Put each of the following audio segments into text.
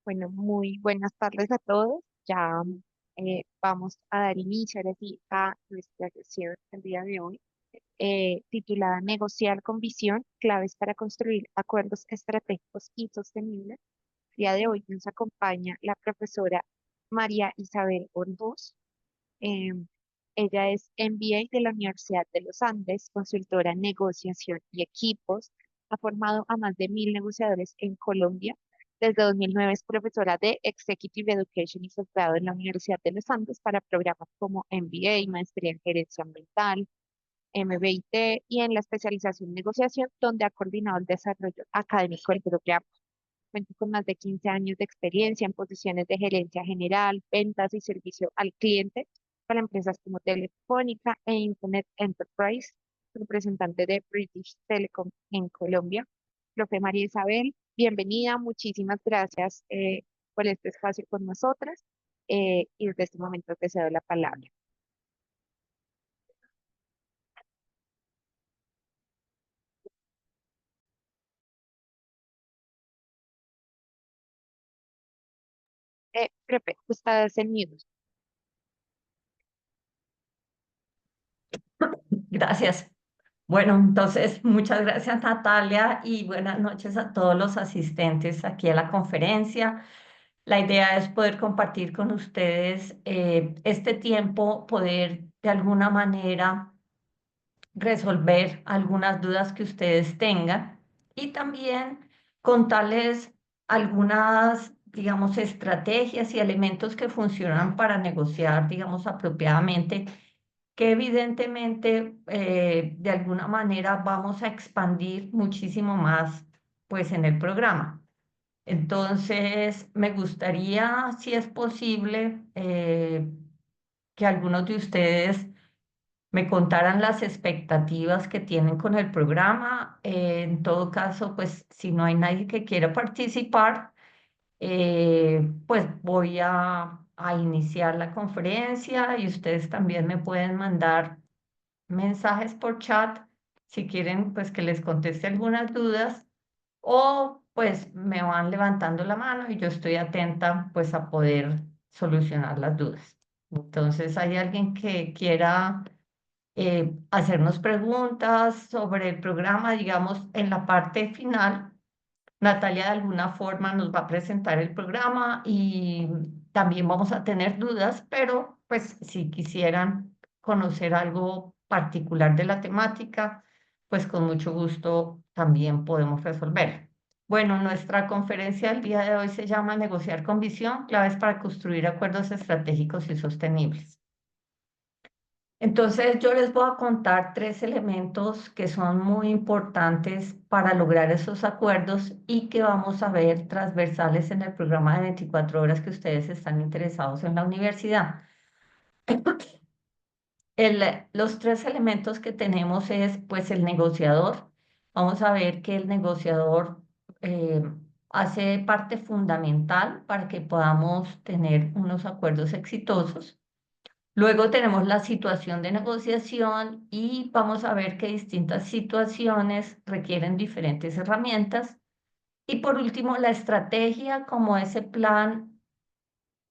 Bueno, muy buenas tardes a todos. Ya vamos a dar inicio ahora sí a nuestra sesión el día de hoy, titulada Negociar con visión, claves para construir acuerdos estratégicos y sostenibles. El día de hoy nos acompaña la profesora María Isabel Orduz. Eh, Ella es MBA de la Universidad de los Andes, consultora en negociación y equipos. Ha formado a más de 1.000 negociadores en Colombia. Desde 2009 es profesora de Executive Education y posgrado en la Universidad de los Andes para programas como MBA, Maestría en Gerencia Ambiental, MBIT y en la especialización en negociación, donde ha coordinado el desarrollo académico del programa. Cuenta con más de 15 años de experiencia en posiciones de gerencia general, ventas y servicio al cliente para empresas como Telefónica e Internet Enterprise, representante de British Telecom en Colombia. Profe María Isabel, bienvenida, muchísimas gracias por este espacio con nosotras y desde este momento te cedo la palabra. Profe, usted es el mute. Gracias. Bueno, entonces, muchas gracias Natalia y buenas noches a todos los asistentes aquí a la conferencia. La idea es poder compartir con ustedes este tiempo, poder de alguna manera resolver algunas dudas que ustedes tengan y también contarles algunas, digamos, estrategias y elementos que funcionan para negociar, digamos, apropiadamente, que evidentemente de alguna manera vamos a expandir muchísimo más pues en el programa. Entonces, me gustaría, si es posible, que algunos de ustedes me contaran las expectativas que tienen con el programa. En todo caso, pues si no hay nadie que quiera participar, pues voy a iniciar la conferencia y ustedes también me pueden mandar mensajes por chat si quieren pues que les conteste algunas dudas o pues me van levantando la mano y yo estoy atenta pues a poder solucionar las dudas. Entonces, ¿hay alguien que quiera hacernos preguntas sobre el programa? Digamos, en la parte final, Natalia de alguna forma nos va a presentar el programa y también vamos a tener dudas, pero pues si quisieran conocer algo particular de la temática, pues con mucho gusto también podemos resolver. Bueno, nuestra conferencia del día de hoy se llama Negociar con visión, claves para construir acuerdos estratégicos y sostenibles. Entonces, yo les voy a contar tres elementos que son muy importantes para lograr esos acuerdos y que vamos a ver transversales en el programa de 24 horas que ustedes están interesados en la universidad. Los tres elementos que tenemos es, pues, el negociador. Vamos a ver que el negociador eh, hace parte fundamental para que podamos tener unos acuerdos exitosos. Luego tenemos la situación de negociación y vamos a ver que distintas situaciones requieren diferentes herramientas. Y por último, la estrategia como ese plan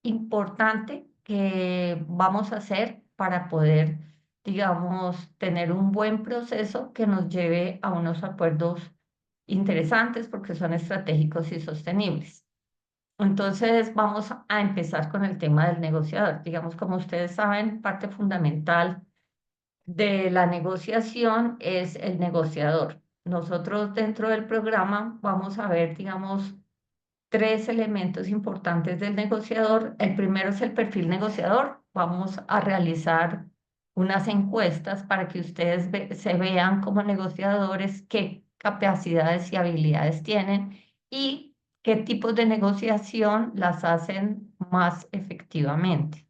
importante que vamos a hacer para poder, digamos, tener un buen proceso que nos lleve a unos acuerdos interesantes porque son estratégicos y sostenibles. Entonces vamos a empezar con el tema del negociador. Digamos, como ustedes saben, parte fundamental de la negociación es el negociador. Nosotros dentro del programa vamos a ver, digamos, tres elementos importantes del negociador. El primero es el perfil negociador. Vamos a realizar unas encuestas para que ustedes se vean como negociadores, qué capacidades y habilidades tienen y qué tipos de negociación las hacen más efectivamente.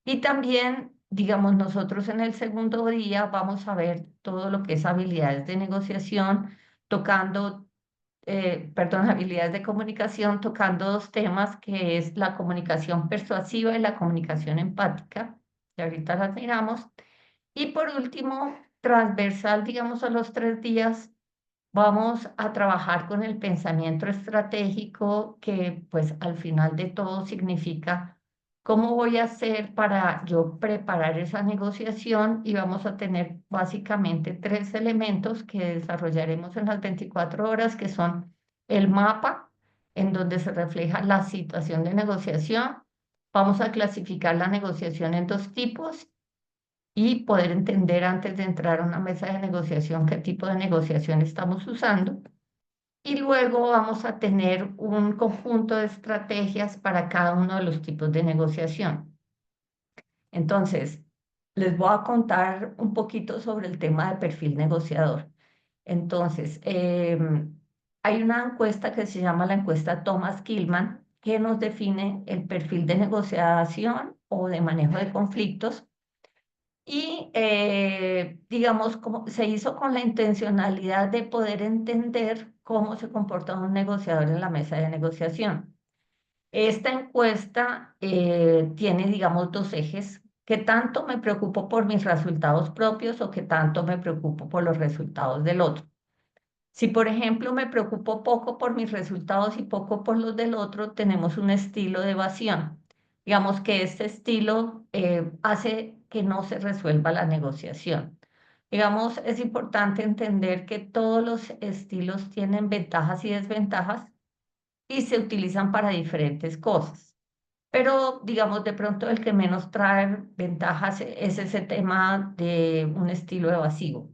Y también, digamos, nosotros en el segundo día vamos a ver todo lo que es habilidades de negociación, tocando, perdón, habilidades de comunicación, tocando dos temas que es la comunicación persuasiva y la comunicación empática, que ahorita las miramos. Y por último, transversal, digamos, a los 3 días, Vamos a trabajar con el pensamiento estratégico que pues al final de todo significa cómo voy a hacer para yo preparar esa negociación y vamos a tener básicamente tres elementos que desarrollaremos en las 24 horas, que son el mapa en donde se refleja la situación de negociación. Vamos a clasificar la negociación en dos tipos y poder entender antes de entrar a una mesa de negociación qué tipo de negociación estamos usando. Y luego vamos a tener un conjunto de estrategias para cada uno de los tipos de negociación. Entonces, les voy a contar un poquito sobre el tema de perfil negociador. Entonces, hay una encuesta que se llama la encuesta Thomas Kilmann, que nos define el perfil de negociación o de manejo de conflictos y digamos, como se hizo con la intencionalidad de poder entender cómo se comporta un negociador en la mesa de negociación. Esta encuesta tiene, digamos, dos ejes. ¿Qué tanto me preocupo por mis resultados propios o qué tanto me preocupo por los resultados del otro? Si, por ejemplo, me preocupo poco por mis resultados y poco por los del otro, tenemos un estilo de evasión. Digamos que este estilo hace que no se resuelva la negociación. Digamos, es importante entender que todos los estilos tienen ventajas y desventajas y se utilizan para diferentes cosas. Pero, digamos, de pronto el que menos trae ventajas es ese tema de un estilo evasivo.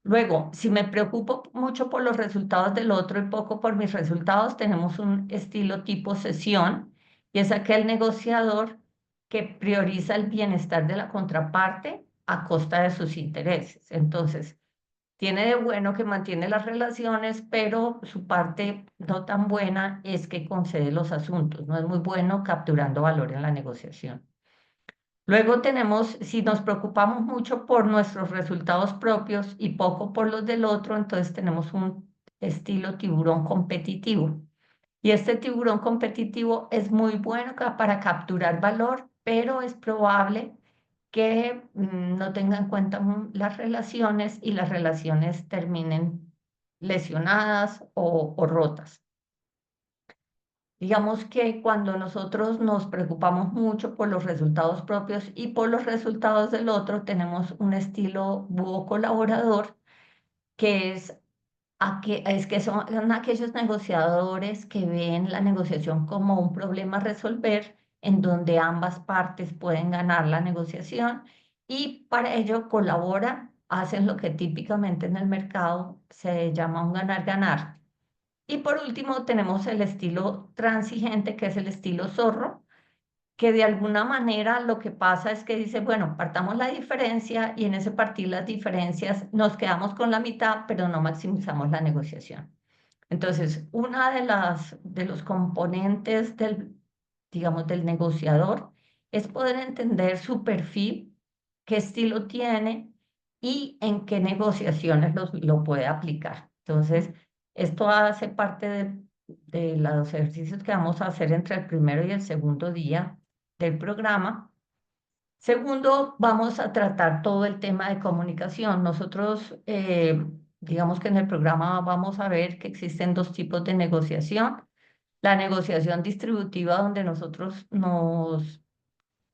Luego, si me preocupo mucho por los resultados del otro y poco por mis resultados, tenemos un estilo tipo sesión y es aquel negociador que prioriza el bienestar de la contraparte a costa de sus intereses. Entonces, tiene de bueno que mantiene las relaciones, pero su parte no tan buena es que concede los asuntos. No es muy bueno capturando valor en la negociación. Luego tenemos, si nos preocupamos mucho por nuestros resultados propios y poco por los del otro, entonces tenemos un estilo tiburón competitivo. Y este tiburón competitivo es muy bueno para capturar valor, pero es probable que no tenga en cuenta las relaciones y las relaciones terminen lesionadas o rotas. Digamos que cuando nosotros nos preocupamos mucho por los resultados propios y por los resultados del otro, tenemos un estilo búho colaborador que es que son aquellos negociadores que ven la negociación como un problema a resolver en donde ambas partes pueden ganar la negociación y para ello colaboran, hacen lo que típicamente en el mercado se llama un ganar-ganar. Y por último tenemos el estilo transigente, que es el estilo zorro, que de alguna manera lo que pasa es que dice, bueno, partamos la diferencia y en ese partir las diferencias nos quedamos con la mitad, pero no maximizamos la negociación. Entonces, una de los componentes del, digamos, del negociador es poder entender su perfil, qué estilo tiene y en qué negociaciones lo puede aplicar. Entonces, esto hace parte de los ejercicios que vamos a hacer entre el primero y el segundo día del programa. Segundo, vamos a tratar todo el tema de comunicación. Nosotros, digamos que en el programa vamos a ver que existen dos tipos de negociación. La negociación distributiva, donde nosotros nos,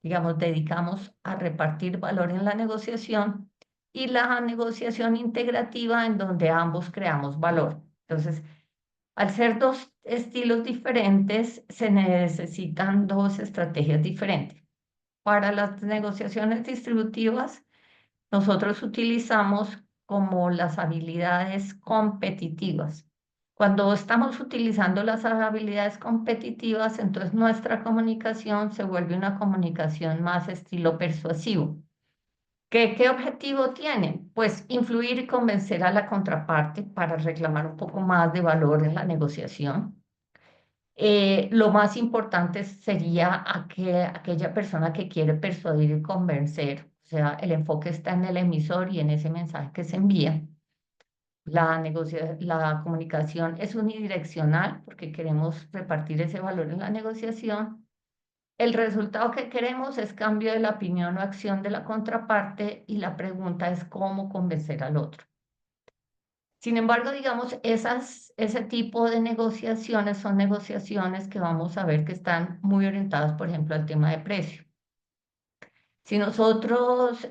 digamos, dedicamos a repartir valor en la negociación, y la negociación integrativa, en donde ambos creamos valor. Entonces, al ser dos estilos diferentes, se necesitan dos estrategias diferentes. Para las negociaciones distributivas, nosotros utilizamos como las habilidades competitivas. Cuando estamos utilizando las habilidades competitivas, entonces nuestra comunicación se vuelve una comunicación más estilo persuasivo. ¿Qué objetivo tiene? Pues influir y convencer a la contraparte para reclamar un poco más de valor en la negociación. Lo más importante sería aquella persona que quiere persuadir y convencer. O sea, el enfoque está en el emisor y en ese mensaje que se envía. La comunicación es unidireccional porque queremos repartir ese valor en la negociación. El resultado que queremos es cambio de la opinión o acción de la contraparte y la pregunta es cómo convencer al otro. Sin embargo, digamos, ese tipo de negociaciones son negociaciones que vamos a ver que están muy orientadas, por ejemplo, al tema de precio. Si nosotros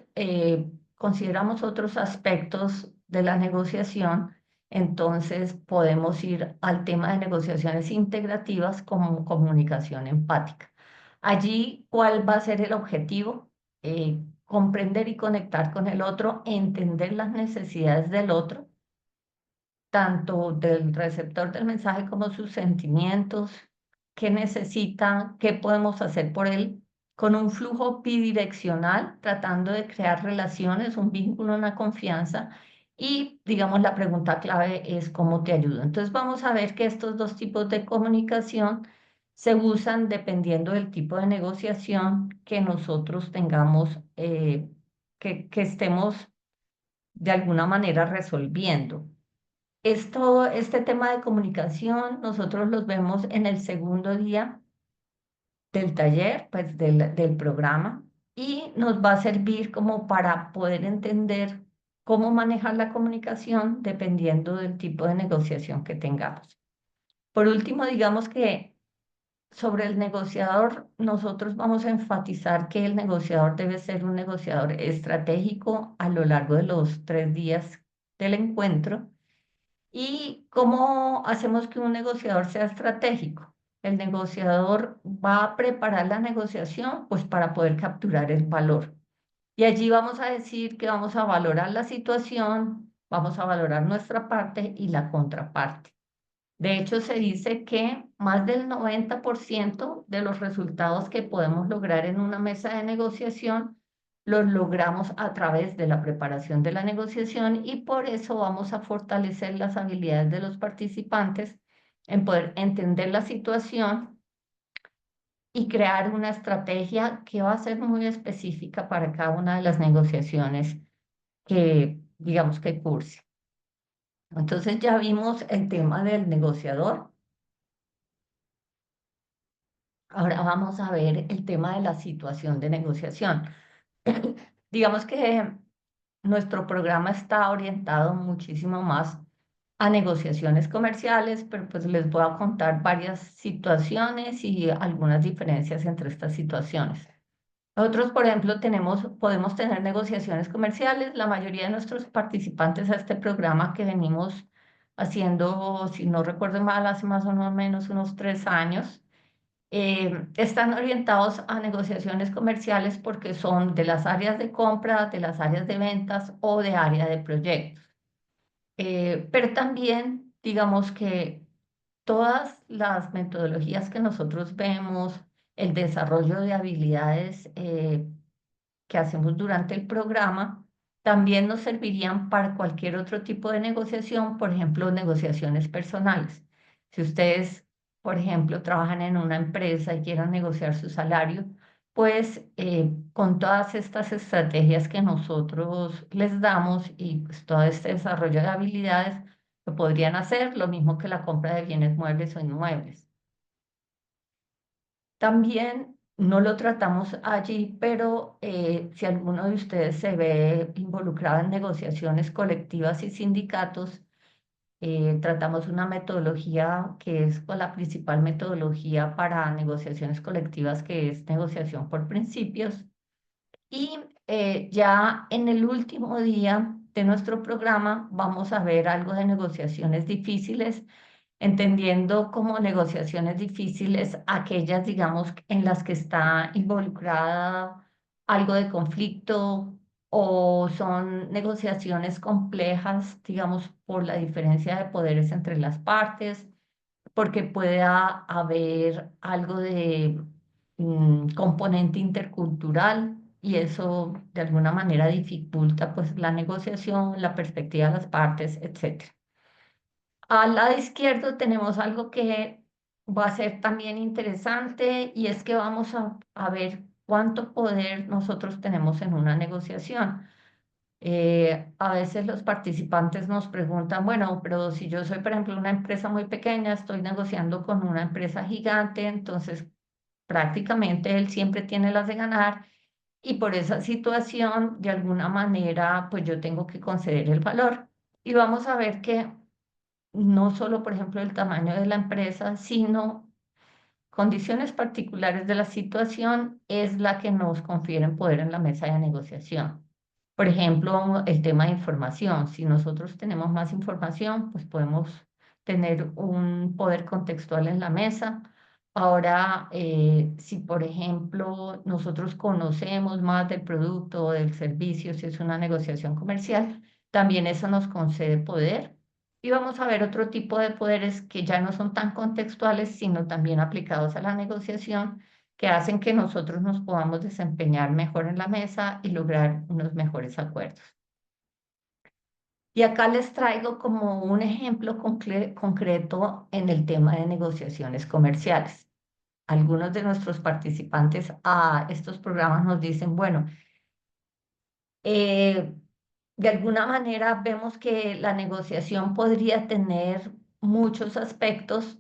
consideramos otros aspectos de la negociación, entonces podemos ir al tema de negociaciones integrativas como comunicación empática. Allí, ¿cuál va a ser el objetivo? Comprender y conectar con el otro, entender las necesidades del otro tanto del receptor del mensaje como sus sentimientos, qué necesita, qué podemos hacer por él, con un flujo bidireccional, tratando de crear relaciones, un vínculo, una confianza. Y, digamos, la pregunta clave es cómo te ayudo. Entonces vamos a ver que estos dos tipos de comunicación se usan dependiendo del tipo de negociación que nosotros tengamos, que estemos de alguna manera resolviendo. Este tema de comunicación, nosotros los vemos en el segundo día del taller, pues del programa, y nos va a servir como para poder entender cómo manejar la comunicación dependiendo del tipo de negociación que tengamos. Por último, digamos que sobre el negociador, nosotros vamos a enfatizar que el negociador debe ser un negociador estratégico a lo largo de los 3 días del encuentro. ¿Y cómo hacemos que un negociador sea estratégico? El negociador va a preparar la negociación pues para poder capturar el valor. Y allí vamos a decir que vamos a valorar la situación, vamos a valorar nuestra parte y la contraparte. De hecho, se dice que más del 90% de los resultados que podemos lograr en una mesa de negociación los logramos a través de la preparación de la negociación y por eso vamos a fortalecer las habilidades de los participantes en poder entender la situación y crear una estrategia que va a ser muy específica para cada una de las negociaciones que, digamos, que curse. Entonces ya vimos el tema del negociador. Ahora vamos a ver el tema de la situación de negociación. Digamos que nuestro programa está orientado muchísimo más a negociaciones comerciales, pero pues les voy a contar varias situaciones y algunas diferencias entre estas situaciones. Nosotros, por ejemplo, podemos tener negociaciones comerciales. La mayoría de nuestros participantes a este programa que venimos haciendo, si no recuerdo mal, hace más o menos unos 3 años, están orientados a negociaciones comerciales porque son de las áreas de compra, de las áreas de ventas o de área de proyectos. Pero también, digamos que todas las metodologías que nosotros vemos, el desarrollo de habilidades que hacemos durante el programa, también nos servirían para cualquier otro tipo de negociación, por ejemplo, negociaciones personales. Si ustedes, por ejemplo, trabajan en una empresa y quieran negociar su salario, pues con todas estas estrategias que nosotros les damos y pues, todo este desarrollo de habilidades, lo podrían hacer, lo mismo que la compra de bienes muebles o inmuebles. También no lo tratamos allí, pero si alguno de ustedes se ve involucrado en negociaciones colectivas y sindicatos, tratamos una metodología que es pues, la principal metodología para negociaciones colectivas, que es negociación por principios. Y ya en el último día de nuestro programa vamos a ver algo de negociaciones difíciles, entendiendo como negociaciones difíciles aquellas, digamos, en las que está involucrada algo de conflicto o son negociaciones complejas, digamos, por la diferencia de poderes entre las partes, porque pueda haber algo de componente intercultural y eso de alguna manera dificulta pues la negociación, la perspectiva de las partes, etcétera. Al lado izquierdo tenemos algo que va a ser también interesante y es que vamos a ver cuánto poder nosotros tenemos en una negociación. A veces los participantes nos preguntan, bueno, pero si yo soy, por ejemplo, una empresa muy pequeña, estoy negociando con una empresa gigante, entonces prácticamente él siempre tiene las de ganar y por esa situación, de alguna manera, pues yo tengo que conceder el valor. y vamos a ver que no solo, por ejemplo, el tamaño de la empresa, sino condiciones particulares de la situación es la que nos confieren poder en la mesa de negociación. Por ejemplo, el tema de información. Si nosotros tenemos más información, pues podemos tener un poder contextual en la mesa. Ahora, si por ejemplo nosotros conocemos más del producto o del servicio, si es una negociación comercial, también eso nos concede poder. Y vamos a ver otro tipo de poderes que ya no son tan contextuales, sino también aplicados a la negociación, que hacen que nosotros nos podamos desempeñar mejor en la mesa y lograr unos mejores acuerdos. Y acá les traigo como un ejemplo concreto en el tema de negociaciones comerciales. Algunos de nuestros participantes a estos programas nos dicen, bueno, eh, de alguna manera vemos que la negociación podría tener muchos aspectos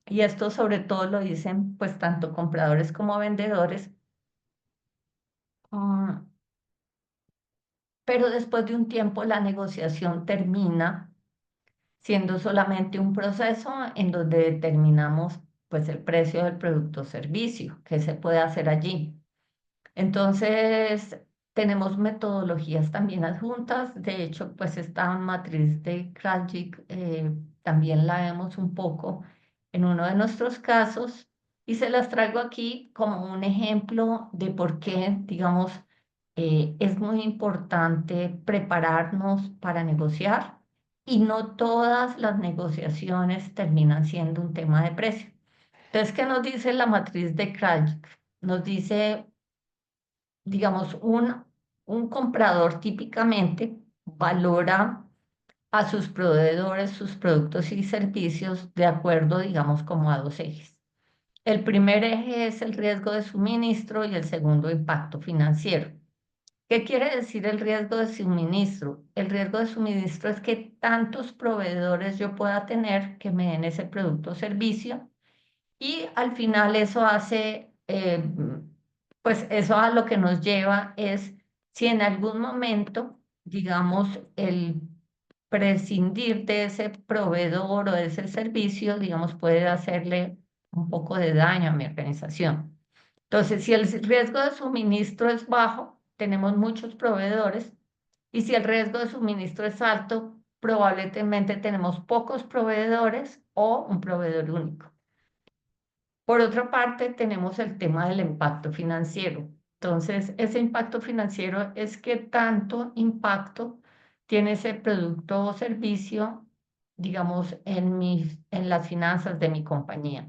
y esto sobre todo lo dicen pues tanto compradores como vendedores, ah, pero después de un tiempo la negociación termina siendo solamente un proceso en donde determinamos pues el precio del producto o servicio que se puede hacer allí. Entonces, tenemos metodologías también adjuntas. De hecho, pues esta matriz de Krajcik también la vemos un poco en uno de nuestros casos y se las traigo aquí como un ejemplo de por qué, digamos, es muy importante prepararnos para negociar y no todas las negociaciones terminan siendo un tema de precio. Entonces, ¿qué nos dice la matriz de Krajcik? Nos dice digamos, un comprador típicamente valora a sus proveedores, sus productos y servicios de acuerdo, digamos, como a dos ejes. El primer eje es el riesgo de suministro y el segundo, impacto financiero. ¿Qué quiere decir el riesgo de suministro? El riesgo de suministro es que tantos proveedores yo pueda tener que me den ese producto o servicio y al final eso hace, pues eso a lo que nos lleva es si en algún momento, digamos, el prescindir de ese proveedor o de ese servicio, digamos, puede hacerle un poco de daño a mi organización. Entonces, si el riesgo de suministro es bajo, tenemos muchos proveedores, y si el riesgo de suministro es alto, probablemente tenemos pocos proveedores o un proveedor único. Por otra parte, tenemos el tema del impacto financiero. Entonces, ese impacto financiero es qué tanto impacto tiene ese producto o servicio, digamos, en las finanzas de mi compañía.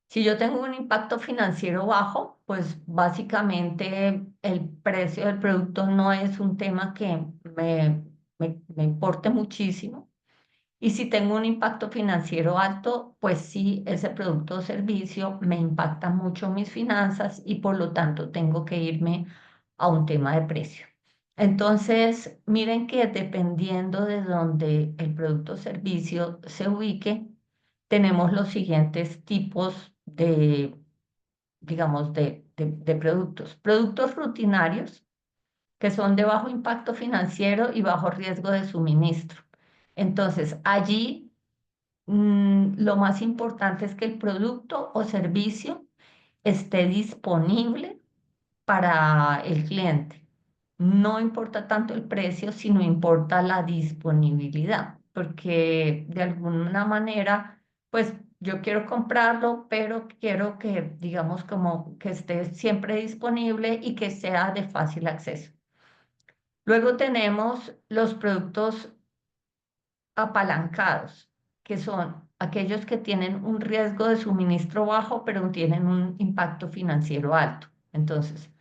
Si yo tengo un impacto financiero bajo, pues básicamente el precio del producto no es un tema que me importe muchísimo. Y si tengo un impacto financiero alto, pues sí, ese producto o servicio me impacta mucho mis finanzas y por lo tanto tengo que irme a un tema de precio. Entonces, miren que dependiendo de dónde el producto o servicio se ubique, tenemos los siguientes tipos de, digamos, de productos. Productos rutinarios que son de bajo impacto financiero y bajo riesgo de suministro. Entonces, allí lo más importante es que el producto o servicio esté disponible para el cliente. No importa tanto el precio, sino importa la disponibilidad, porque de alguna manera, pues yo quiero comprarlo, pero quiero que, digamos, como que esté siempre disponible y que sea de fácil acceso. Luego tenemos los productos apalancados, que son aquellos que tienen un riesgo de suministro bajo, pero tienen un impacto financiero alto. Entonces,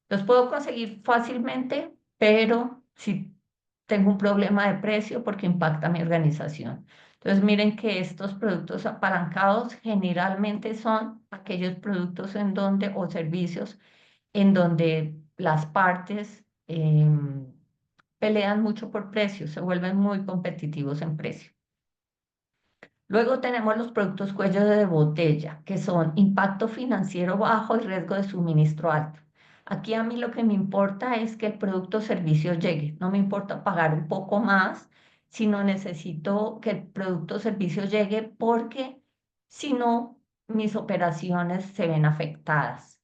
los puedo conseguir fácilmente, pero si tengo un problema de precio porque impacta mi organización. Entonces, miren que estos productos apalancados generalmente son aquellos productos en donde o servicios en donde las partes pelean mucho por precio, se vuelven muy competitivos en precio. Luego tenemos los productos cuello de botella, que son impacto financiero bajo y riesgo de suministro alto. Aquí a mí lo que me importa es que el producto o servicio llegue. No me importa pagar un poco más, sino necesito que el producto o servicio llegue porque si no, mis operaciones se ven afectadas.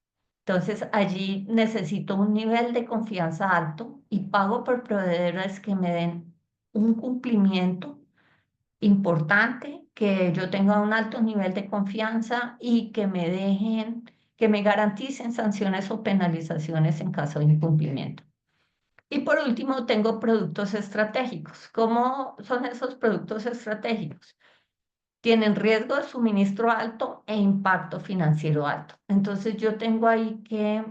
Entonces, allí necesito un nivel de confianza alto y pago por proveedores que me den un cumplimiento importante, que yo tenga un alto nivel de confianza y que me dejen, que me garanticen sanciones o penalizaciones en caso de incumplimiento. Y por último, tengo productos estratégicos. ¿Cómo son esos productos estratégicos? Tienen riesgo de suministro alto e impacto financiero alto. Entonces yo tengo ahí que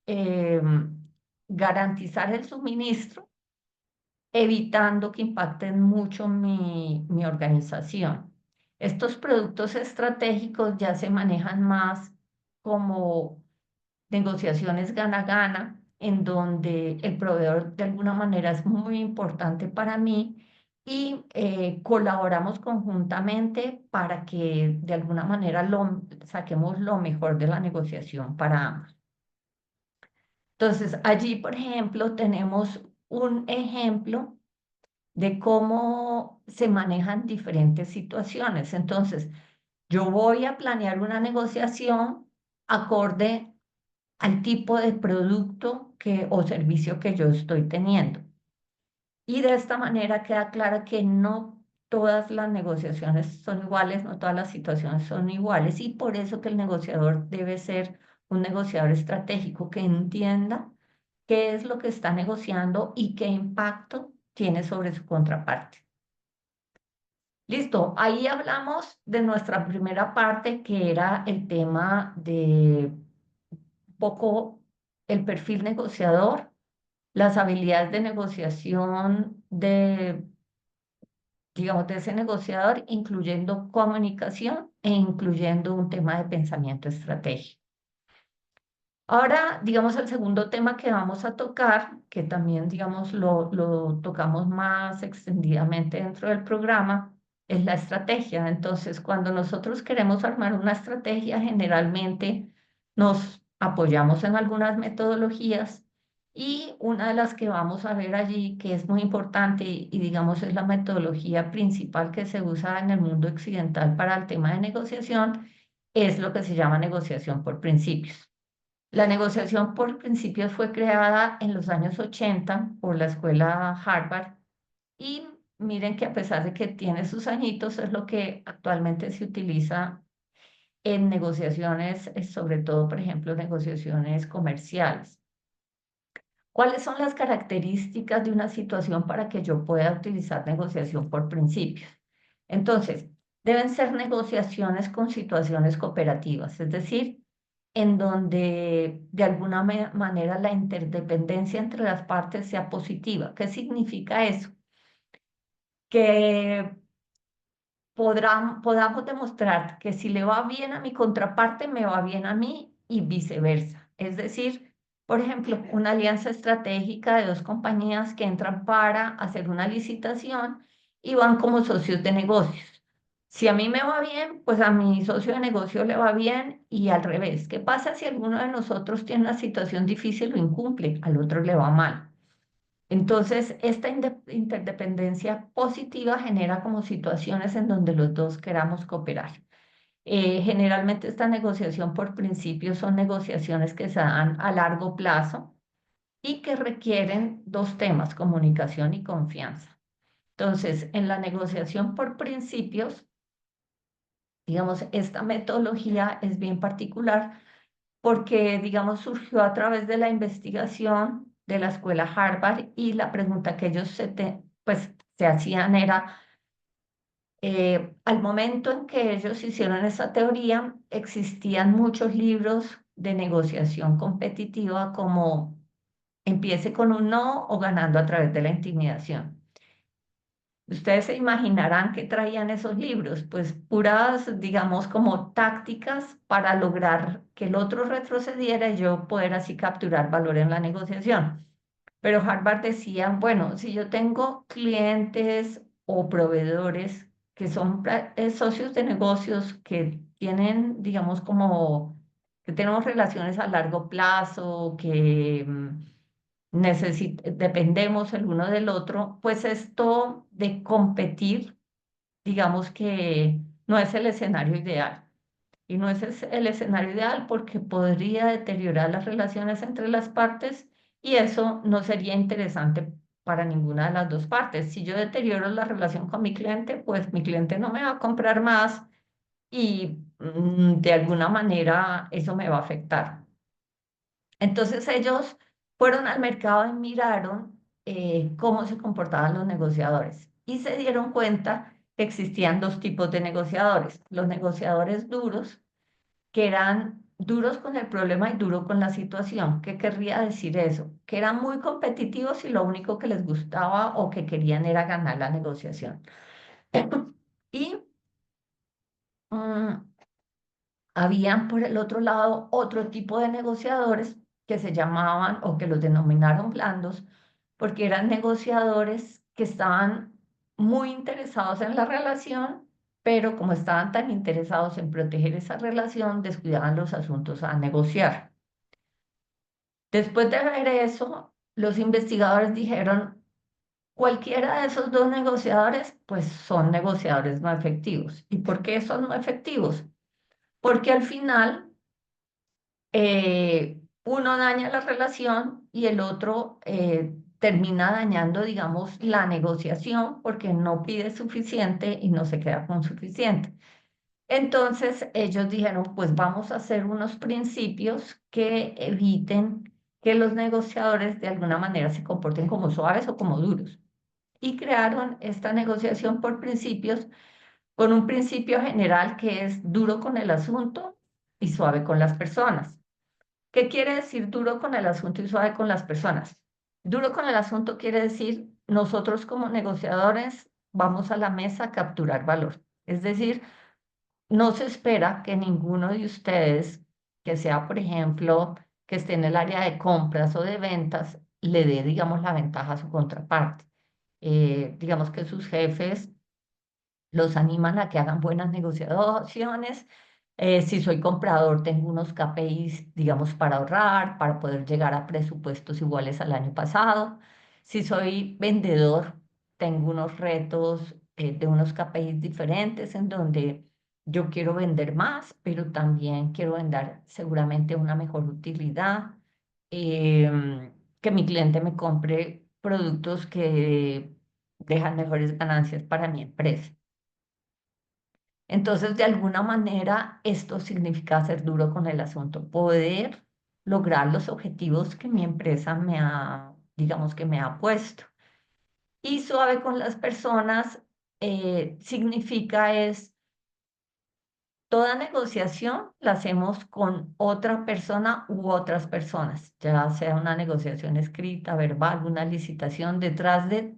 eh, garantizar el suministro, evitando que impacten mucho mi organización. Estos productos estratégicos ya se manejan más como negociaciones gana-gana, en donde el proveedor de alguna manera es muy importante para mí y colaboramos conjuntamente para que de alguna manera saquemos lo mejor de la negociación para ambos. Entonces, allí, por ejemplo, tenemos un ejemplo de cómo se manejan diferentes situaciones. Entonces, yo voy a planear una negociación acorde al tipo de producto o servicio que yo estoy teniendo. Y de esta manera queda claro que no todas las negociaciones son iguales, no todas las situaciones son iguales y por eso que el negociador debe ser un negociador estratégico que entienda qué es lo que está negociando y qué impacto tiene sobre su contraparte. Listo, ahí hablamos de nuestra primera parte, que era el tema de un poco el perfil negociador, las habilidades de negociación digamos, de ese negociador, incluyendo comunicación e incluyendo un tema de pensamiento estratégico. Ahora, digamos, el segundo tema que vamos a tocar, que también, digamos, lo tocamos más extendidamente dentro del programa, es la estrategia. Entonces, cuando nosotros queremos armar una estrategia, generalmente nos apoyamos en algunas metodologías y una de las que vamos a ver allí, que es muy importante y digamos es la metodología principal que se usa en el mundo occidental para el tema de negociación, es lo que se llama negociación por principios. La negociación por principios fue creada en los años 80 por la escuela Harvard y miren que a pesar de que tiene sus añitos, es lo que actualmente se utiliza en negociaciones, sobre todo, por ejemplo, negociaciones comerciales. ¿Cuáles son las características de una situación para que yo pueda utilizar negociación por principios? Entonces, deben ser negociaciones con situaciones cooperativas, es decir, en donde de alguna manera la interdependencia entre las partes sea positiva. ¿Qué significa eso? Que podamos demostrar que si le va bien a mi contraparte, me va bien a mí y viceversa. Es decir, por ejemplo, una alianza estratégica de dos compañías que entran para hacer una licitación y van como socios de negocios. Si a mí me va bien, pues a mi socio de negocio le va bien y al revés. ¿Qué pasa si alguno de nosotros tiene una situación difícil o incumple? Al otro le va mal. Entonces, esta interdependencia positiva genera como situaciones en donde los dos queramos cooperar. Generalmente esta negociación por principio son negociaciones que se dan a largo plazo y que requieren dos temas, comunicación y confianza. Entonces, en la negociación por principios, digamos, esta metodología es bien particular porque, digamos, surgió a través de la investigación de la escuela Harvard y la pregunta que ellos pues, se hacían era, al momento en que ellos hicieron esa teoría, existían muchos libros de negociación competitiva como Empiece con un no o ganando a través de la intimidación. Ustedes se imaginarán que traían esos libros, pues puras, digamos, como tácticas para lograr que el otro retrocediera y yo poder así capturar valor en la negociación. Pero Harvard decía, bueno, si yo tengo clientes o proveedores que son socios de negocios que tienen, digamos, como que tenemos relaciones a largo plazo, que dependemos el uno del otro, pues esto de competir, digamos que no es el escenario ideal. Y no es el escenario ideal porque podría deteriorar las relaciones entre las partes y eso no sería interesante para ninguna de las dos partes. Si yo deterioro la relación con mi cliente, pues mi cliente no me va a comprar más y de alguna manera eso me va a afectar. Entonces ellos fueron al mercado y miraron cómo se comportaban los negociadores y se dieron cuenta que existían dos tipos de negociadores. Los negociadores duros, que eran duros con el problema y duros con la situación. ¿Qué querría decir eso? Que eran muy competitivos y lo único que les gustaba o que querían era ganar la negociación. Y mm, habían por el otro lado otro tipo de negociadores que se llamaban o que los denominaron blandos, porque eran negociadores que estaban muy interesados en la relación, pero como estaban tan interesados en proteger esa relación, descuidaban los asuntos a negociar. Después de ver eso, los investigadores dijeron, cualquiera de esos dos negociadores, pues son negociadores no efectivos. ¿Y por qué son no efectivos? Porque al final uno daña la relación y el otro termina dañando, digamos, la negociación porque no pide suficiente y no se queda con suficiente. Entonces ellos dijeron, pues vamos a hacer unos principios que eviten que los negociadores de alguna manera se comporten como suaves o como duros. Y crearon esta negociación por principios, con un principio general que es duro con el asunto y suave con las personas. ¿Qué quiere decir duro con el asunto y suave con las personas? Duro con el asunto quiere decir nosotros como negociadores vamos a la mesa a capturar valor. Es decir, no se espera que ninguno de ustedes, que sea, por ejemplo, que esté en el área de compras o de ventas, le dé, digamos, la ventaja a su contraparte. Digamos que sus jefes los animan a que hagan buenas negociaciones. Si soy comprador, tengo unos KPIs, digamos, para ahorrar, para poder llegar a presupuestos iguales al año pasado. Si soy vendedor, tengo unos retos de unos KPIs diferentes en donde yo quiero vender más, pero también quiero vender seguramente una mejor utilidad, que mi cliente me compre productos que dejan mejores ganancias para mi empresa. Entonces, de alguna manera, esto significa ser duro con el asunto, poder lograr los objetivos que mi empresa me ha, digamos que me ha puesto. Y suave con las personas significa es toda negociación la hacemos con otra persona u otras personas, ya sea una negociación escrita, verbal, una licitación, detrás de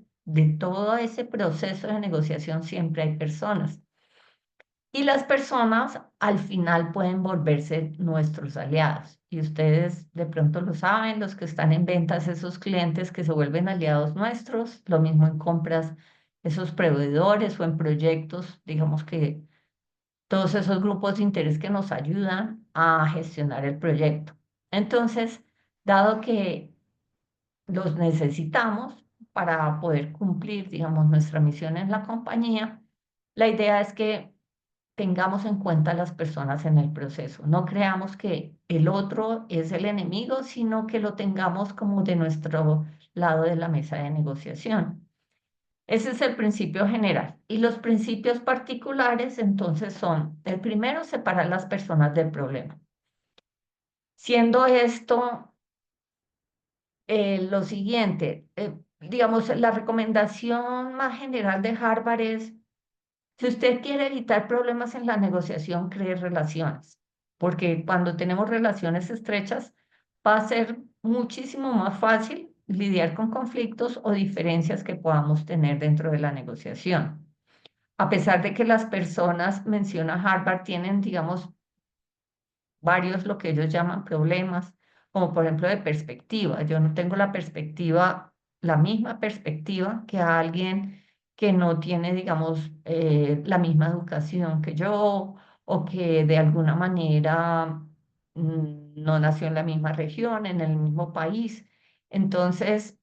todo ese proceso de negociación siempre hay personas. Y las personas al final pueden volverse nuestros aliados. Y ustedes de pronto lo saben, los que están en ventas, esos clientes que se vuelven aliados nuestros, lo mismo en compras, esos proveedores o en proyectos, digamos que todos esos grupos de interés que nos ayudan a gestionar el proyecto. Entonces, dado que los necesitamos para poder cumplir, digamos, nuestra misión en la compañía, la idea es que tengamos en cuenta a las personas en el proceso. No creamos que el otro es el enemigo, sino que lo tengamos como de nuestro lado de la mesa de negociación. Ese es el principio general. Y los principios particulares, entonces, son, el primero, separar las personas del problema. Siendo esto lo siguiente, digamos, la recomendación más general de Harvard es si usted quiere evitar problemas en la negociación, cree relaciones, porque cuando tenemos relaciones estrechas va a ser muchísimo más fácil lidiar con conflictos o diferencias que podamos tener dentro de la negociación. A pesar de que las personas, menciona Harvard, tienen, digamos, varios lo que ellos llaman problemas, como por ejemplo de perspectiva. Yo no tengo la perspectiva, la misma perspectiva que alguien que no tiene, digamos, la misma educación que yo o que de alguna manera no nació en la misma región, en el mismo país. Entonces,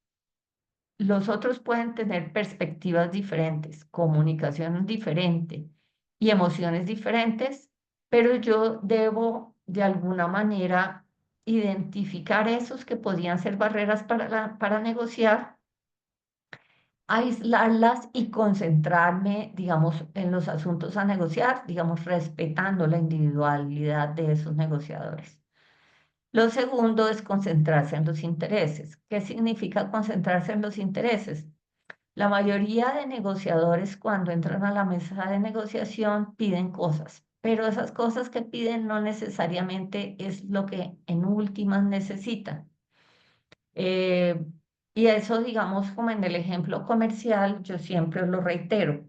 los otros pueden tener perspectivas diferentes, comunicación diferente y emociones diferentes, pero yo debo de alguna manera identificar esos que podían ser barreras para negociar, aislarlas y concentrarme, digamos, en los asuntos a negociar, digamos, respetando la individualidad de esos negociadores. Lo segundo es concentrarse en los intereses. ¿Qué significa concentrarse en los intereses? La mayoría de negociadores cuando entran a la mesa de negociación piden cosas, pero esas cosas que piden no necesariamente es lo que en últimas necesitan. Eh, y eso, digamos, como en el ejemplo comercial, yo siempre lo reitero.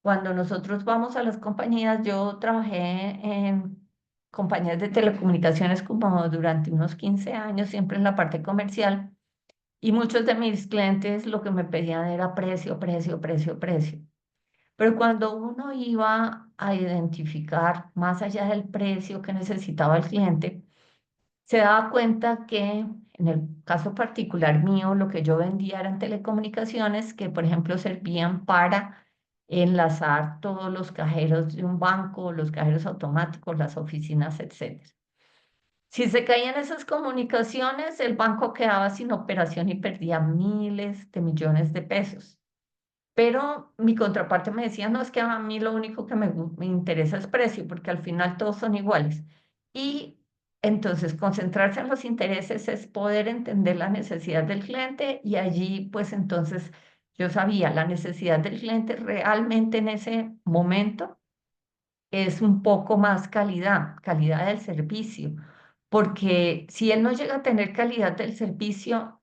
Cuando nosotros vamos a las compañías, yo trabajé en compañías de telecomunicaciones como durante unos 15 años, siempre en la parte comercial, y muchos de mis clientes lo que me pedían era precio, precio, precio, precio. Pero cuando uno iba a identificar más allá del precio que necesitaba el cliente, se daba cuenta que en el caso particular mío, lo que yo vendía eran telecomunicaciones que, por ejemplo, servían para enlazar todos los cajeros de un banco, los cajeros automáticos, las oficinas, etcétera. Si se caían esas comunicaciones, el banco quedaba sin operación y perdía miles de millones de pesos. Pero mi contraparte me decía, no, es que a mí lo único que me interesa es precio, porque al final todos son iguales. Y entonces concentrarse en los intereses es poder entender la necesidad del cliente y allí pues entonces yo sabía la necesidad del cliente realmente en ese momento es un poco más calidad, calidad del servicio, porque si él no llega a tener calidad del servicio,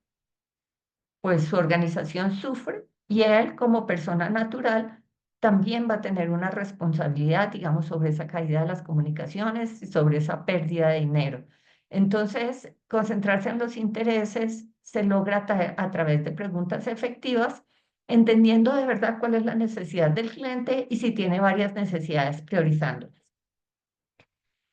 pues su organización sufre y él como persona natural también va a tener una responsabilidad, digamos, sobre esa caída de las comunicaciones y sobre esa pérdida de dinero. Entonces, concentrarse en los intereses se logra a través de preguntas efectivas, entendiendo de verdad cuál es la necesidad del cliente y si tiene varias necesidades, priorizándolas.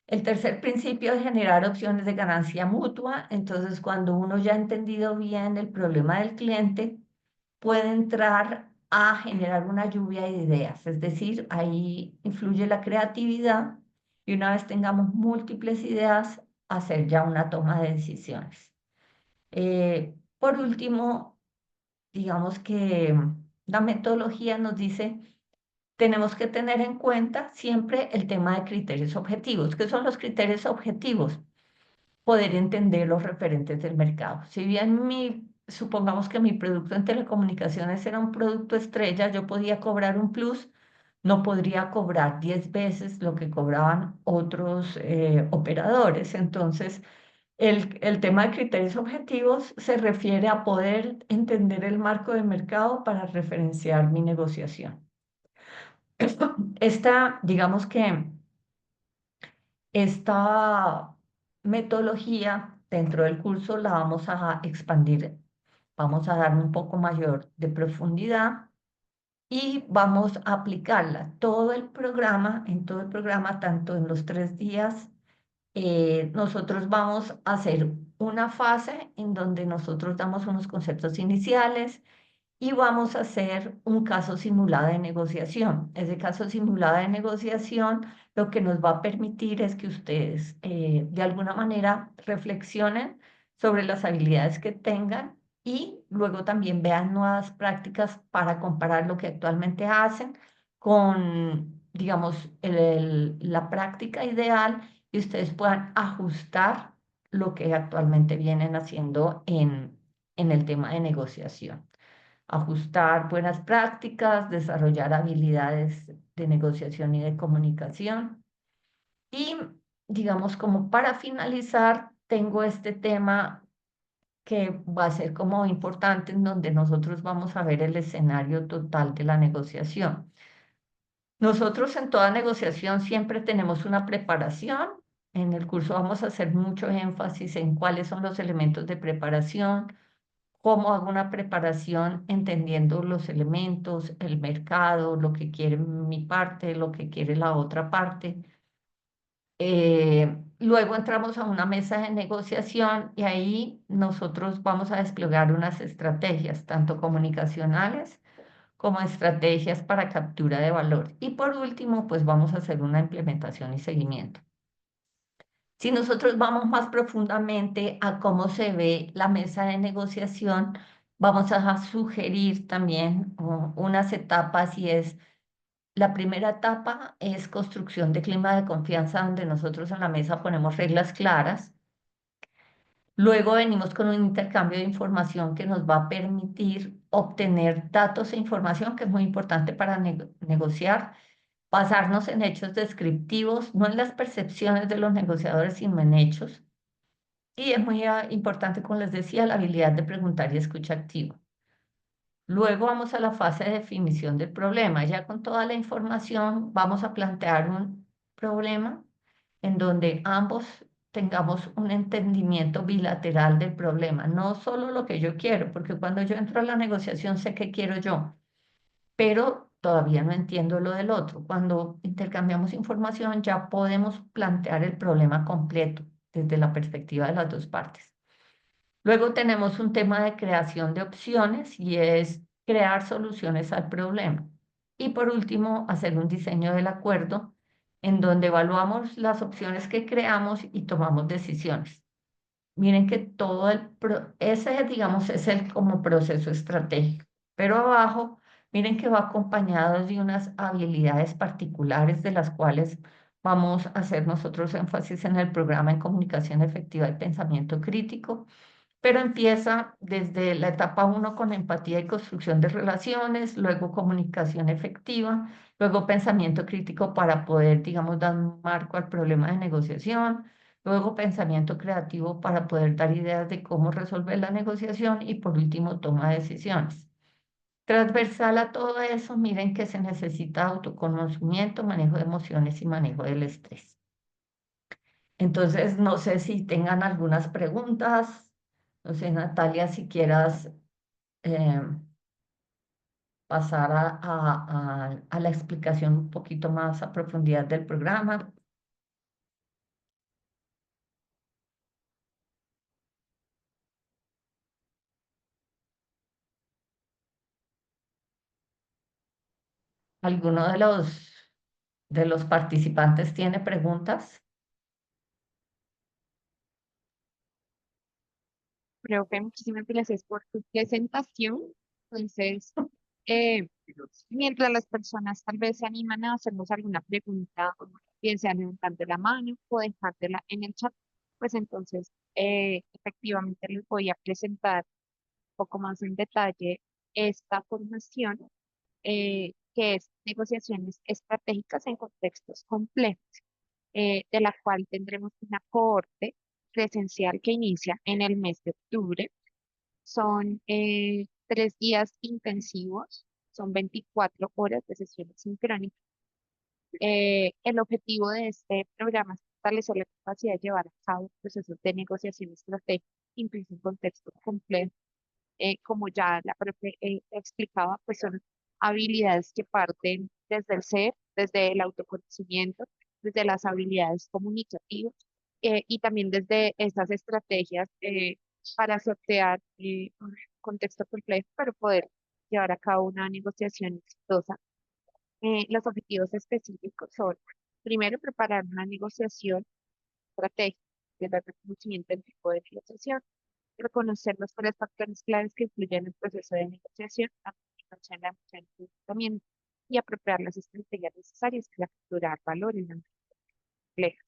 El tercer principio es generar opciones de ganancia mutua. Entonces, cuando uno ya ha entendido bien el problema del cliente, puede entrar a generar una lluvia de ideas. Es decir, ahí influye la creatividad y una vez tengamos múltiples ideas, hacer ya una toma de decisiones. Por último, digamos que la metodología nos dice tenemos que tener en cuenta siempre el tema de criterios objetivos. ¿Qué son los criterios objetivos? Poder entender los referentes del mercado. Si bien supongamos que mi producto en telecomunicaciones era un producto estrella, yo podía cobrar un plus, no podría cobrar 10 veces lo que cobraban otros operadores. Entonces, el tema de criterios objetivos se refiere a poder entender el marco de mercado para referenciar mi negociación. Digamos que esta metodología dentro del curso la vamos a expandir, vamos a dar un poco mayor de profundidad y vamos a aplicarla todo el programa, en todo el programa, tanto en los 3 días. Nosotros vamos a hacer una fase en donde nosotros damos unos conceptos iniciales, y vamos a hacer un caso simulado de negociación. Ese caso simulado de negociación lo que nos va a permitir es que ustedes de alguna manera reflexionen sobre las habilidades que tengan y luego también vean nuevas prácticas para comparar lo que actualmente hacen con, digamos, la práctica ideal y ustedes puedan ajustar lo que actualmente vienen haciendo en el tema de negociación, ajustar buenas prácticas, desarrollar habilidades de negociación y de comunicación. Y digamos, como para finalizar, tengo este tema que va a ser como importante en donde nosotros vamos a ver el escenario total de la negociación. Nosotros en toda negociación siempre tenemos una preparación. En el curso vamos a hacer mucho énfasis en cuáles son los elementos de preparación, cómo hago una preparación entendiendo los elementos, el mercado, lo que quiere mi parte, lo que quiere la otra parte. Luego entramos a una mesa de negociación y ahí nosotros vamos a desplegar unas estrategias, tanto comunicacionales como estrategias para captura de valor. Y por último, pues vamos a hacer una implementación y seguimiento. Si nosotros vamos más profundamente a cómo se ve la mesa de negociación, vamos a sugerir también unas etapas y es la primera etapa es construcción de clima de confianza, donde nosotros en la mesa ponemos reglas claras. Luego venimos con un intercambio de información que nos va a permitir obtener datos e información, que es muy importante para negociar, basarnos en hechos descriptivos, no en las percepciones de los negociadores, sino en hechos. Y es muy importante, como les decía, la habilidad de preguntar y escucha activa. Luego vamos a la fase de definición del problema. Ya con toda la información vamos a plantear un problema en donde ambos tengamos un entendimiento bilateral del problema, no solo lo que yo quiero, porque cuando yo entro a la negociación sé qué quiero yo, pero todavía no entiendo lo del otro. Cuando intercambiamos información ya podemos plantear el problema completo desde la perspectiva de las dos partes. Luego tenemos un tema de creación de opciones y es crear soluciones al problema. Y por último, hacer un diseño del acuerdo en donde evaluamos las opciones que creamos y tomamos decisiones. Miren que todo ese, digamos, es el como proceso estratégico. Pero abajo, miren que va acompañado de unas habilidades particulares de las cuales vamos a hacer nosotros énfasis en el programa en comunicación efectiva y pensamiento crítico, pero empieza desde la etapa uno con empatía y construcción de relaciones, luego comunicación efectiva, luego pensamiento crítico para poder, digamos, dar un marco al problema de negociación, luego pensamiento creativo para poder dar ideas de cómo resolver la negociación y por último toma de decisiones. Transversal a todo eso, miren que se necesita autoconocimiento, manejo de emociones y manejo del estrés. Entonces, no sé si tengan algunas preguntas. No sé, Natalia, si quieras eh, pasar a la explicación un poquito más a profundidad del programa. ¿Alguno de los participantes tiene preguntas? Creo que muchísimas gracias por tu presentación. Entonces, eh, mientras las personas tal vez se animan a hacernos alguna pregunta, bien sea levantando la mano o dejártela en el chat, pues entonces efectivamente les voy a presentar un poco más en detalle esta formación que es negociaciones estratégicas en contextos complejos, de la cual tendremos una cohorte presencial que inicia en el mes de octubre. Son 3 días intensivos, son 24 horas de sesiones sincrónicas. El objetivo de este programa es fortalecer la capacidad de llevar a cabo procesos de negociación estratégica, incluso en contextos complejos. Como ya la profe explicaba, pues son habilidades que parten desde el ser, desde el autoconocimiento, desde las habilidades comunicativas, y también desde esas estrategias para sortear un contexto complejo, pero poder llevar a cabo una negociación exitosa. Los objetivos específicos son, primero, preparar una negociación estratégica, el reconocimiento del tipo de negociación, reconocer los 3 factores claves que influyen en el proceso de negociación, la comunicación, la emoción y el comportamiento, y apropiar las estrategias necesarias para capturar valor en la compleja.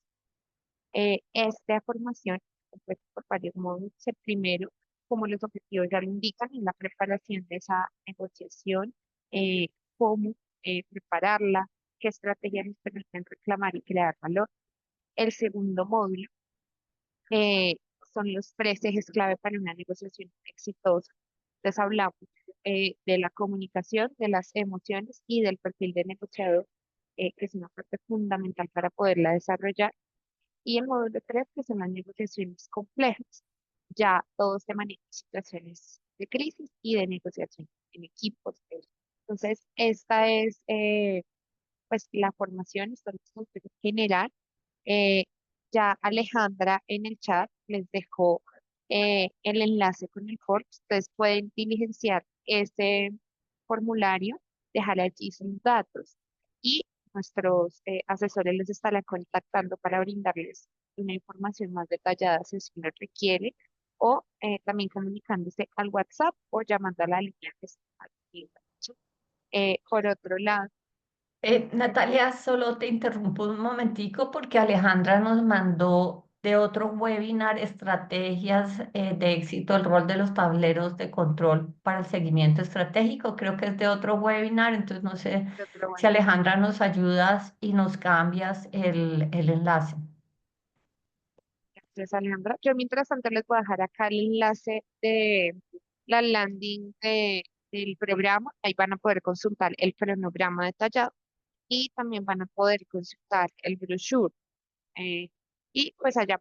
Esta formación es compuesta por varios módulos. El primero, como los objetivos ya lo indican, en la preparación de esa negociación, eh, cómo prepararla, qué estrategias nos permiten reclamar y crear valor. El segundo módulo eh, son los 3 ejes clave para una negociación exitosa. Entonces hablamos de la comunicación, de las emociones y del perfil de negociador, que es una parte fundamental para poderla desarrollar. Y el módulo 3, que son las negociaciones complejas. Ya todos se manejan situaciones de crisis y de negociación en equipos. Entonces, esta es pues la formación, esto es un general. Eh, ya Alejandra en el chat les dejó el enlace con el form. Ustedes pueden diligenciar ese formulario, dejar allí sus datos y nuestros asesores les estarán contactando para brindarles una información más detallada si así lo requiere o también comunicándose al WhatsApp o llamando a la línea que está aquí. Por otro lado, Natalia, solo te interrumpo un momentico porque Alejandra nos mandó de otro webinar estrategias de éxito, el rol de los tableros de control para el seguimiento estratégico. Creo que es de otro webinar, entonces no sé otro si webinar. Alejandra nos ayudas y nos cambias el enlace. Gracias, Alejandra. Yo mientras tanto les voy a dejar acá el enlace de la landing del programa. Ahí van a poder consultar el cronograma detallado y también van a poder consultar el brochure. eh, y pues allá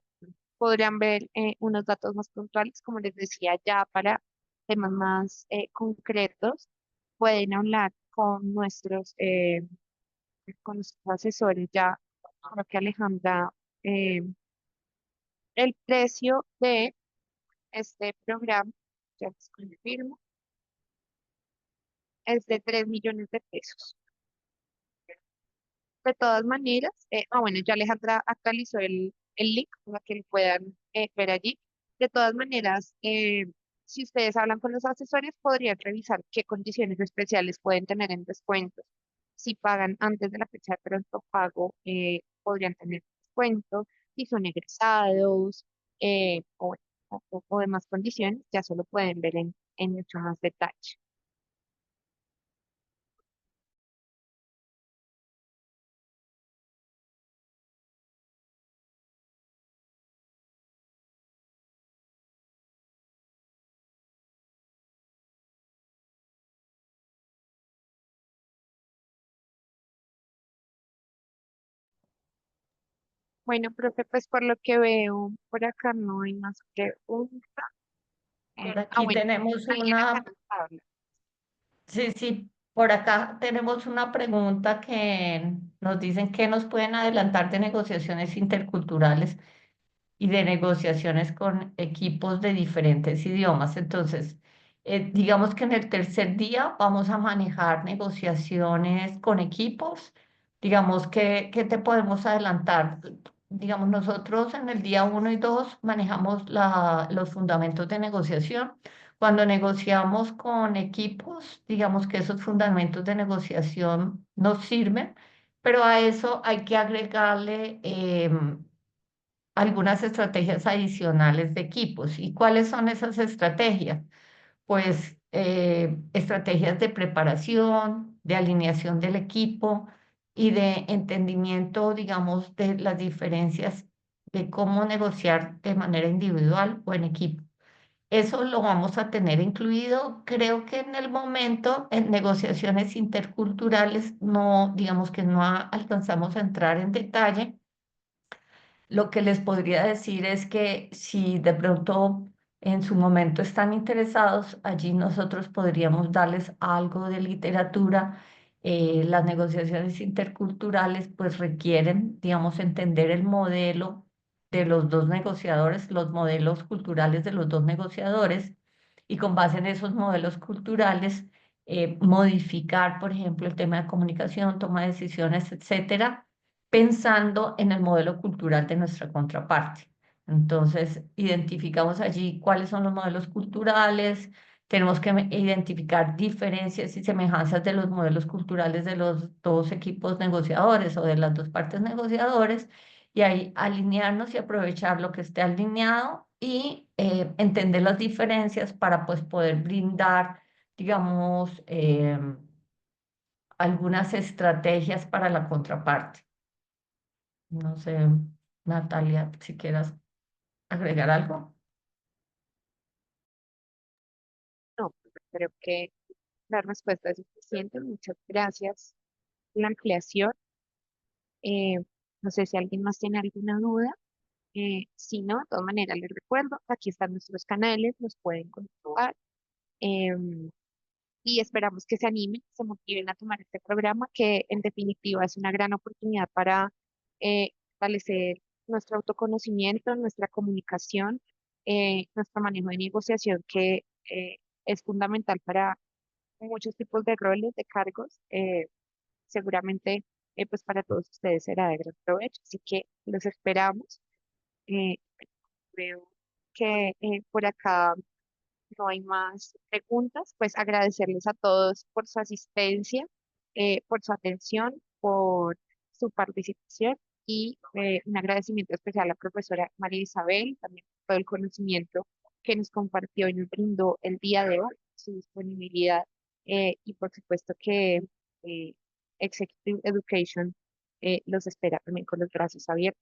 podrán ver unos datos más puntuales, como les decía, ya para temas más concretos, pueden hablar con nuestros asesores ya, creo que Alejandra, eh, el precio de este programa, ya les confirmo, es de 3 millones de pesos. De todas maneras, bueno, ya Alejandra actualizó el link para que lo puedan ver allí. De todas maneras, si ustedes hablan con los asesores, podrían revisar qué condiciones especiales pueden tener en descuentos. Si pagan antes de la fecha de pronto pago, podrían tener descuento. Si son egresados, o demás condiciones, ya solo pueden ver en mucho más detalle. Bueno, profe, pues por lo que veo, por acá no hay más preguntas. Por aquí Bueno, tenemos alguien acá una. nos habla. Sí, sí, por acá tenemos una pregunta que nos dicen que nos pueden adelantar de negociaciones interculturales y de negociaciones con equipos de diferentes idiomas. Entonces, digamos que en el tercer día vamos a manejar negociaciones con equipos. Digamos que te podemos adelantar. Digamos, nosotros en el día uno y 2 manejamos los fundamentos de negociación. Cuando negociamos con equipos, digamos que esos fundamentos de negociación nos sirven, pero a eso hay que agregarle algunas estrategias adicionales de equipos. ¿Y cuáles son esas estrategias? Pues estrategias de preparación, de alineación del equipo y de entendimiento, digamos, de las diferencias de cómo negociar de manera individual o en equipo. Eso lo vamos a tener incluido. Creo que en el momento, en negociaciones interculturales, no, digamos que no alcanzamos a entrar en detalle. Lo que les podría decir es que si de pronto en su momento están interesados, allí nosotros podríamos darles algo de literatura. Las negociaciones interculturales pues requieren, digamos, entender el modelo de los dos negociadores, los modelos culturales de los dos negociadores y con base en esos modelos culturales modificar, por ejemplo, el tema de comunicación, toma de decisiones, etcétera, pensando en el modelo cultural de nuestra contraparte. Entonces, identificamos allí cuáles son los modelos culturales, tenemos que identificar diferencias y semejanzas de los modelos culturales de los dos equipos negociadores o de las dos partes negociadores y ahí alinearnos y aprovechar lo que esté alineado y entender las diferencias para pues poder brindar, digamos, algunas estrategias para la contraparte. No sé, Natalia, si quieras agregar algo. No, creo que la respuesta es suficiente. Muchas gracias por la ampliación. Eh, no sé si alguien más tiene alguna duda. Si no, de todas maneras les recuerdo, aquí están nuestros canales, los pueden consultar. em, y esperamos que se animen, se motiven a tomar este programa, que en definitiva es una gran oportunidad para fortalecer nuestro autoconocimiento, nuestra comunicación, nuestro manejo de negociación, que es fundamental para muchos tipos de roles, de cargos. Seguramente, pues para todos ustedes será de gran provecho. Así que los esperamos. Eh, Creo que por acá no hay más preguntas. Pues agradecerles a todos por su asistencia, por su atención, por su participación y un agradecimiento especial a la profesora María Isabel, también por todo el conocimiento que nos compartió y nos brindó el día de hoy, su disponibilidad y por supuesto que eh, Executive Education los espera también con los brazos abiertos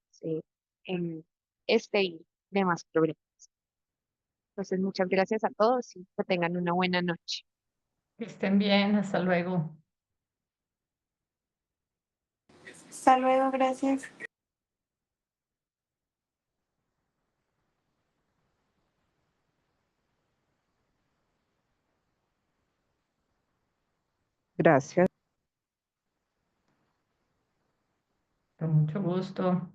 en este y demás programas. Entonces, muchas gracias a todos y que tengan una buena noche. Que estén bien, hasta luego. Hasta luego, gracias. Gracias. Con mucho gusto.